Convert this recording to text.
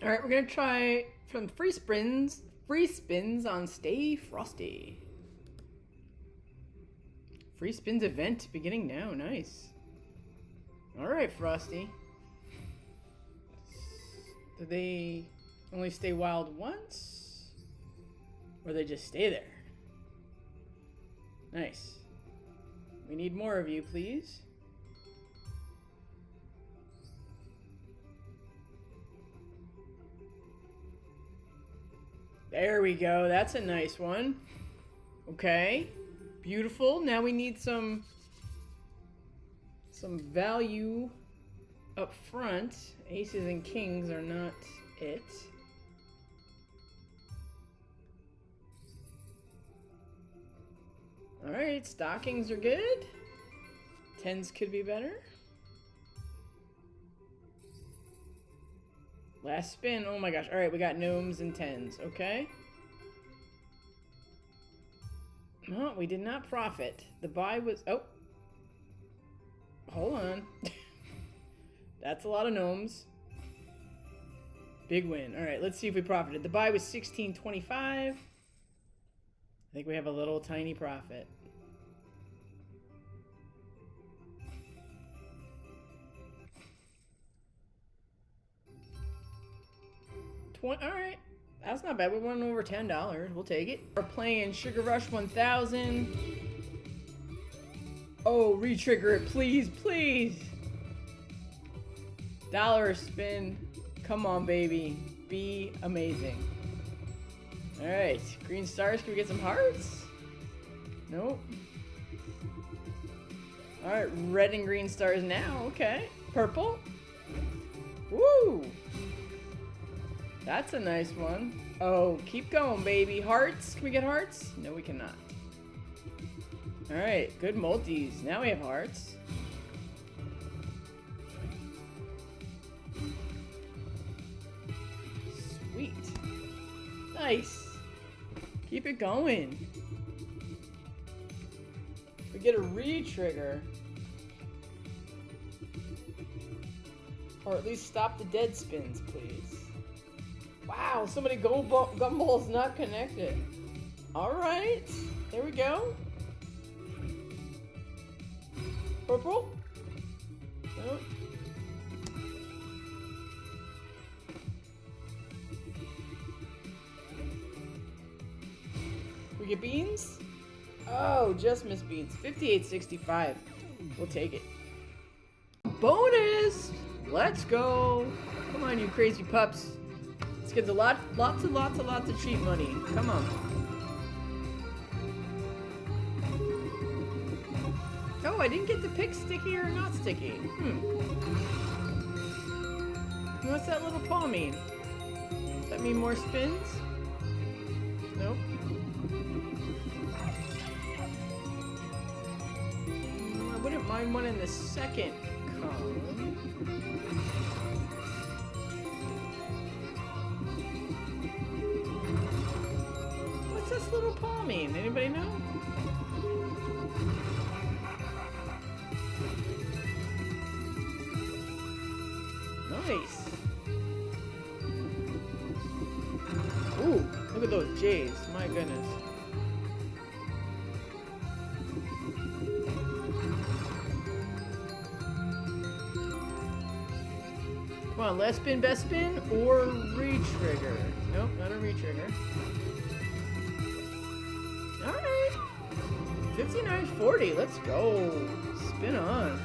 All right, we're gonna try from free spins on Stay Frosty. Free spins event beginning now. Nice. All right, Frosty. Do they only stay wild once, or they just stay there? Nice. We need more of you, please. There we go. That's a nice one. Okay. Beautiful. Now we need some value up front. Aces and kings are not it. Alright, stockings are good. Tens could be better. Last spin. Oh my gosh. Alright, we got gnomes and tens. Okay. No, we did not profit. The buy was... Oh. Hold on. That's a lot of gnomes. Big win. Alright, let's see if we profited. The buy was 16.25. I think we have a little tiny profit. Alright. That's not bad. We won over $10. We'll take it. We're playing Sugar Rush 1000. Oh, re-trigger it, please, please. Dollar a spin. Come on, baby. Be amazing. Alright. Green stars. Can we get some hearts? Nope. Alright. Red and green stars now. Okay. Purple. Woo! That's a nice one. Oh, keep going, baby. Hearts? Can we get hearts? No, we cannot. Alright, good multis. Now we have hearts. Sweet. Nice. Keep it going. We get a re-trigger. Or at least stop the dead spins, please. Wow, somebody Gumball's not connected. Alright, there we go. Purple? Nope. We get beans? Oh, just missed beans. 58.65. We'll take it. Bonus! Let's go! Come on, you crazy pups. Let's get lots of cheap money. Come on. Oh, I didn't get to pick sticky or not sticky. What's that little paw mean? Does that mean more spins? Nope. I wouldn't mind one in the second column. What's this little paw mean? Anybody know? Nice. Ooh, look at those J's. My goodness. Come on, last spin, best spin, or re-trigger. Nope, not a re-trigger. Alright. 59.40. Let's go. Spin on.